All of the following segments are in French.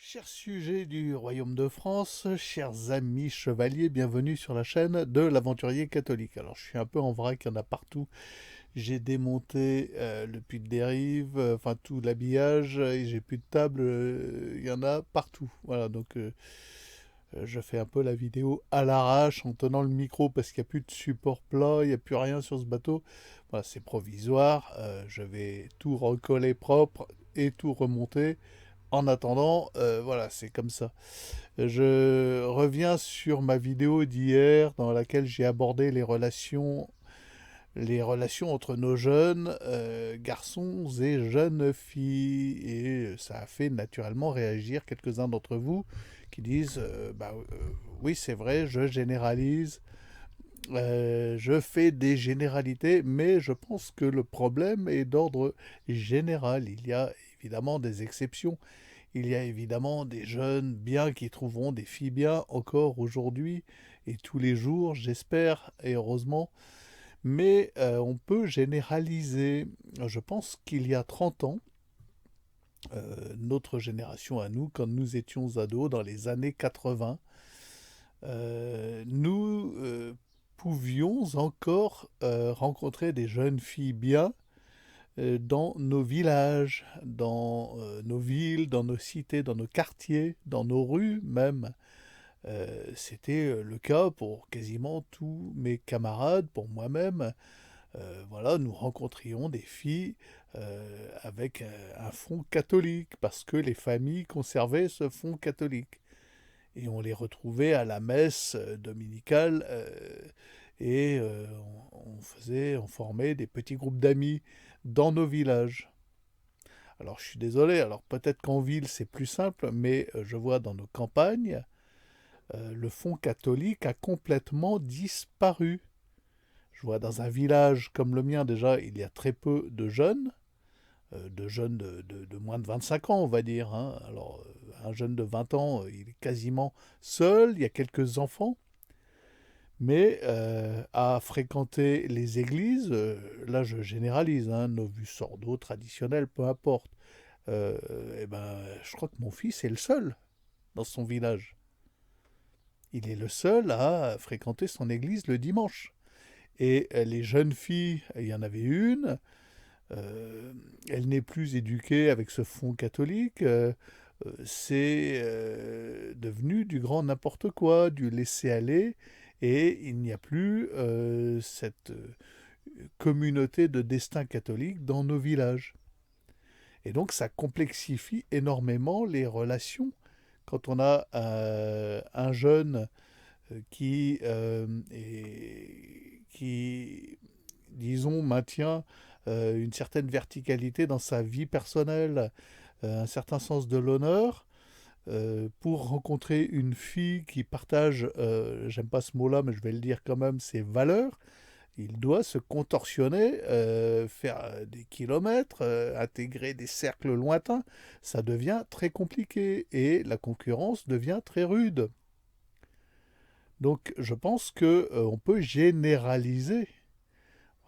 Chers sujets du Royaume de France, chers amis chevaliers, bienvenue sur la chaîne de l'Aventurier Catholique. Alors je suis un peu en vrac, il y en a partout. J'ai démonté le puits de dérive, enfin tout l'habillage, et j'ai plus de table, il y en a partout. Voilà, donc je fais un peu la vidéo à l'arrache en tenant le micro parce qu'il n'y a plus de support plat, il n'y a plus rien sur ce bateau. Voilà, c'est provisoire, je vais tout recoller propre et tout remonter. En attendant, voilà, c'est comme ça. Je reviens sur ma vidéo d'hier dans laquelle j'ai abordé les relations entre nos jeunes garçons et jeunes filles. Et ça a fait naturellement réagir quelques-uns d'entre vous qui disent oui, c'est vrai, je généralise, je fais des généralités, mais je pense que le problème est d'ordre général. Il y a évidemment des exceptions. Il y a évidemment des jeunes bien qui trouveront des filles bien encore aujourd'hui et tous les jours, j'espère, et heureusement. Mais on peut généraliser. Je pense qu'il y a 30 ans, notre génération à nous, quand nous étions ados, dans les années 80, nous pouvions encore rencontrer des jeunes filles bien dans nos villages, dans nos villes, dans nos cités, dans nos quartiers, dans nos rues même. C'était le cas pour quasiment tous mes camarades, pour moi-même. Voilà, nous rencontrions des filles avec un fond catholique, parce que les familles conservaient ce fond catholique. Et on les retrouvait à la messe dominicale et on formait des petits groupes d'amis dans nos villages. Alors je suis désolé, alors peut-être qu'en ville c'est plus simple, mais je vois dans nos campagnes, le fond catholique a complètement disparu. Je vois dans un village comme le mien déjà, il y a très peu de jeunes de moins de 25 ans on va dire, hein. Alors un jeune de 20 ans, il est quasiment seul, il y a quelques enfants, mais à fréquenter les églises, là je généralise, hein, Novus Ordo, traditionnel, peu importe, euh, eh ben, je crois que mon fils est le seul dans son village. Il est le seul à fréquenter son église le dimanche. Et les jeunes filles, il y en avait une, elle n'est plus éduquée avec ce fond catholique, c'est devenu du grand n'importe quoi, du laisser-aller, et il n'y a plus cette communauté de destin catholique dans nos villages. Et donc ça complexifie énormément les relations quand on a un jeune qui, disons, maintient une certaine verticalité dans sa vie personnelle, un certain sens de l'honneur, pour rencontrer une fille qui partage, j'aime pas ce mot-là, mais je vais le dire quand même, ses valeurs. Il doit se contorsionner, faire des kilomètres, intégrer des cercles lointains. Ça devient très compliqué et la concurrence devient très rude. Donc je pense que on peut généraliser.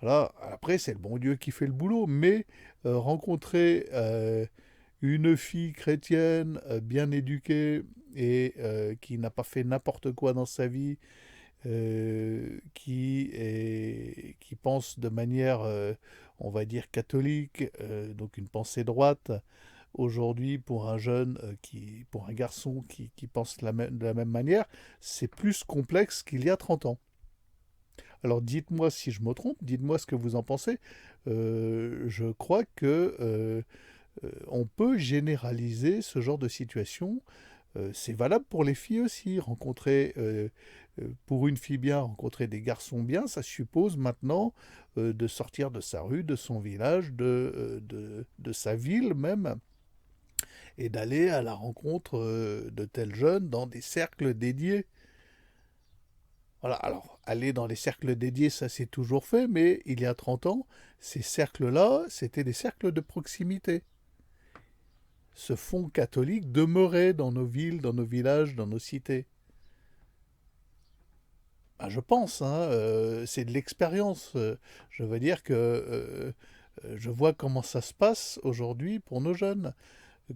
Voilà. Après, c'est le bon Dieu qui fait le boulot, mais rencontrer une fille chrétienne bien éduquée et qui n'a pas fait n'importe quoi dans sa vie, qui pense de manière, on va dire, catholique, donc une pensée droite, aujourd'hui pour un jeune, pour un garçon qui pense de la même manière, c'est plus complexe qu'il y a 30 ans. Alors dites-moi si je me trompe, dites-moi ce que vous en pensez. Je crois que on peut généraliser ce genre de situation. C'est valable pour les filles aussi. Pour une fille bien, rencontrer des garçons bien, ça suppose maintenant de sortir de sa rue, de son village, de sa ville même, et d'aller à la rencontre de tels jeunes dans des cercles dédiés. Voilà, alors aller dans les cercles dédiés, ça s'est toujours fait, mais il y a 30 ans, ces cercles-là, c'était des cercles de proximité. Ce fond catholique demeurait dans nos villes, dans nos villages, dans nos cités. Ben, je pense, hein, c'est de l'expérience. Je veux dire que je vois comment ça se passe aujourd'hui pour nos jeunes.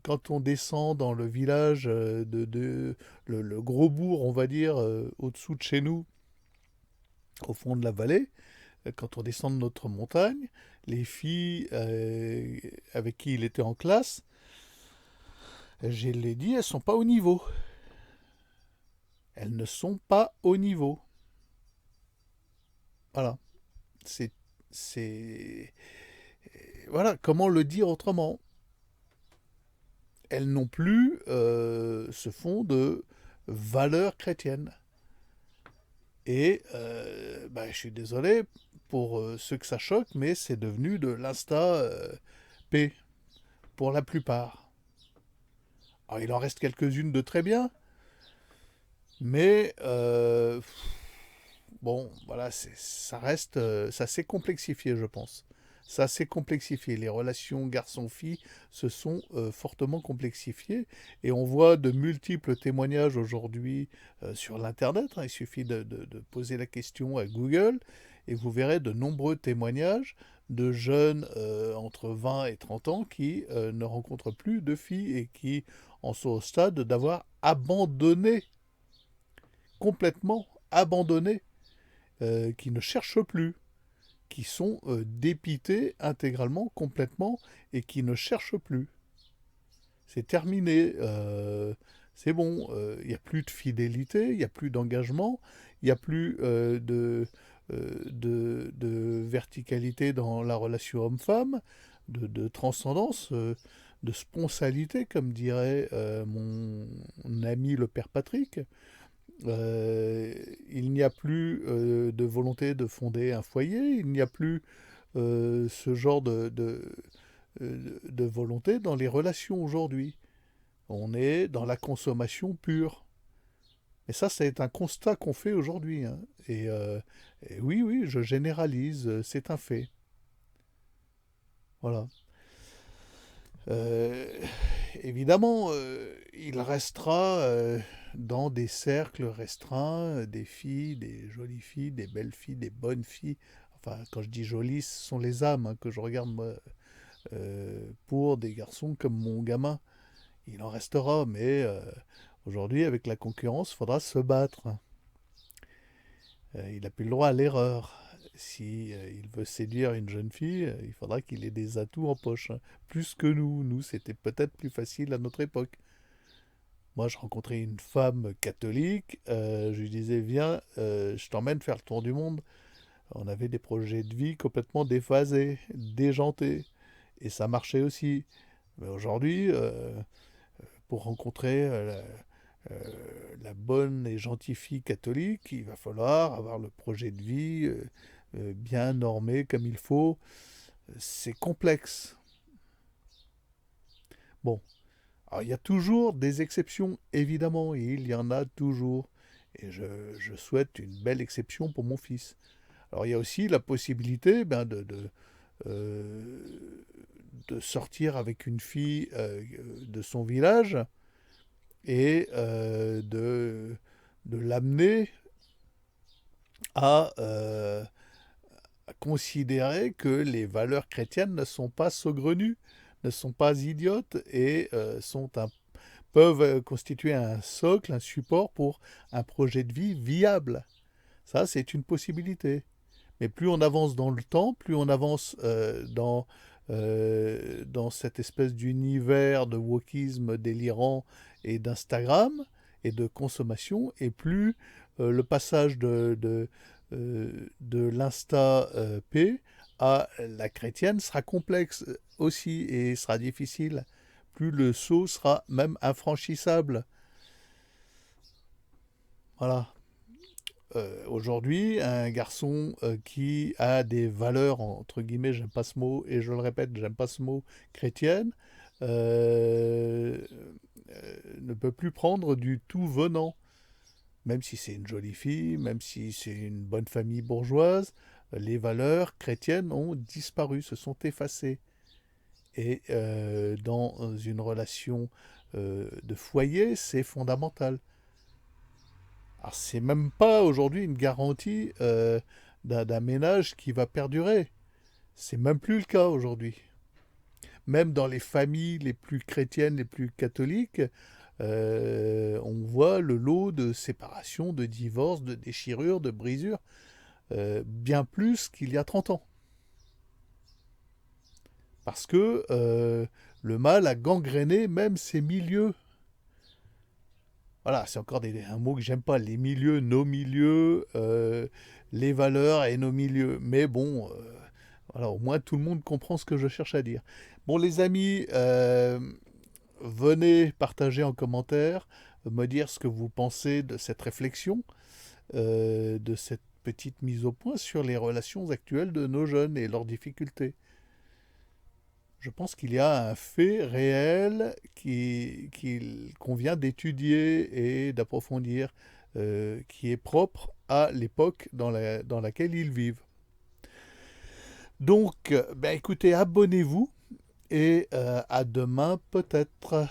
Quand on descend dans le village le gros bourg, on va dire, au-dessous de chez nous, au fond de la vallée, quand on descend de notre montagne, les filles avec qui il était en classe, je l'ai dit, elles sont pas au niveau. Elles ne sont pas au niveau. Voilà. C'est, c'est, voilà. Comment le dire autrement? Elles non plus se font de valeurs chrétiennes. Et bah, je suis désolé pour ceux que ça choque, mais c'est devenu de l'insta P pour la plupart. Alors il en reste quelques-unes de très bien, mais bon, voilà, ça reste, ça s'est complexifié, je pense. Ça s'est complexifié. Les relations garçon-fille se sont fortement complexifiées et on voit de multiples témoignages aujourd'hui sur l'Internet, hein. Il suffit de poser la question à Google et vous verrez de nombreux témoignages de jeunes entre 20 et 30 ans qui ne rencontrent plus de filles et qui en sont au stade d'avoir abandonné, complètement abandonné, qui ne cherchent plus, qui sont dépités intégralement, complètement, et qui ne cherchent plus. C'est terminé. C'est bon. Il n'y a plus de fidélité, il n'y a plus d'engagement, il n'y a plus de verticalité dans la relation homme-femme, de transcendance, de spontanéité, comme dirait mon ami le père Patrick. Euh, il n'y a plus de volonté de fonder un foyer, il n'y a plus ce genre de volonté dans les relations aujourd'hui. On est dans la consommation pure. Et ça, c'est un constat qu'on fait aujourd'hui, hein. Et oui, oui, je généralise, c'est un fait. Voilà. Euh, Évidemment, il restera dans des cercles restreints des filles, des jolies filles, des belles filles, des bonnes filles. Enfin, quand je dis jolies, ce sont les âmes, hein, que je regarde moi, pour des garçons comme mon gamin. Il en restera, mais aujourd'hui, avec la concurrence, il faudra se battre. Il n'a plus le droit à l'erreur. Si il veut séduire une jeune fille, il faudra qu'il ait des atouts en poche, hein. Plus que nous. Nous, c'était peut-être plus facile à notre époque. Moi, je rencontrais une femme catholique. Je lui disais, viens, je t'emmène faire le tour du monde. On avait des projets de vie complètement déphasés, déjantés. Et ça marchait aussi. Mais aujourd'hui, pour rencontrer la bonne et gentille fille catholique, il va falloir avoir le projet de vie bien normé comme il faut. C'est complexe. Bon, alors il y a toujours des exceptions, évidemment, et il y en a toujours. Et je souhaite une belle exception pour mon fils. Alors il y a aussi la possibilité euh, de sortir avec une fille de son village et de l'amener à, à considérer que les valeurs chrétiennes ne sont pas saugrenues, ne sont pas idiotes et peuvent constituer un socle, un support pour un projet de vie viable. Ça, c'est une possibilité. Mais plus on avance dans le temps, plus on avance dans cette espèce d'univers de wokisme délirant et d'Instagram et de consommation, et plus le passage de l'insta P à la chrétienne sera complexe aussi et sera difficile. Plus le saut sera même infranchissable. Voilà. Aujourd'hui, un garçon qui a des valeurs, entre guillemets, j'aime pas ce mot, et je le répète, j'aime pas ce mot, chrétienne, euh, ne peut plus prendre du tout venant. Même si c'est une jolie fille, même si c'est une bonne famille bourgeoise, les valeurs chrétiennes ont disparu, se sont effacées. Et dans une relation de foyer, c'est fondamental. Alors, c'est même pas aujourd'hui une garantie d'un ménage qui va perdurer. C'est même plus le cas aujourd'hui. même dans les familles les plus chrétiennes, les plus catholiques, on voit le lot de séparations, de divorces, de déchirures, de brisures, bien plus qu'il y a 30 ans. Parce que le mal a gangréné même ces milieux. Voilà, c'est encore un mot que j'aime pas, les milieux, nos milieux, les valeurs et nos milieux. Mais bon, voilà, au moins tout le monde comprend ce que je cherche à dire. Bon, les amis, venez partager en commentaire, me dire ce que vous pensez de cette réflexion, de cette petite mise au point sur les relations actuelles de nos jeunes et leurs difficultés. Je pense qu'il y a un fait réel qu'il convient d'étudier et d'approfondir, qui est propre à l'époque dans laquelle ils vivent. Donc, ben écoutez, abonnez-vous et à demain peut-être.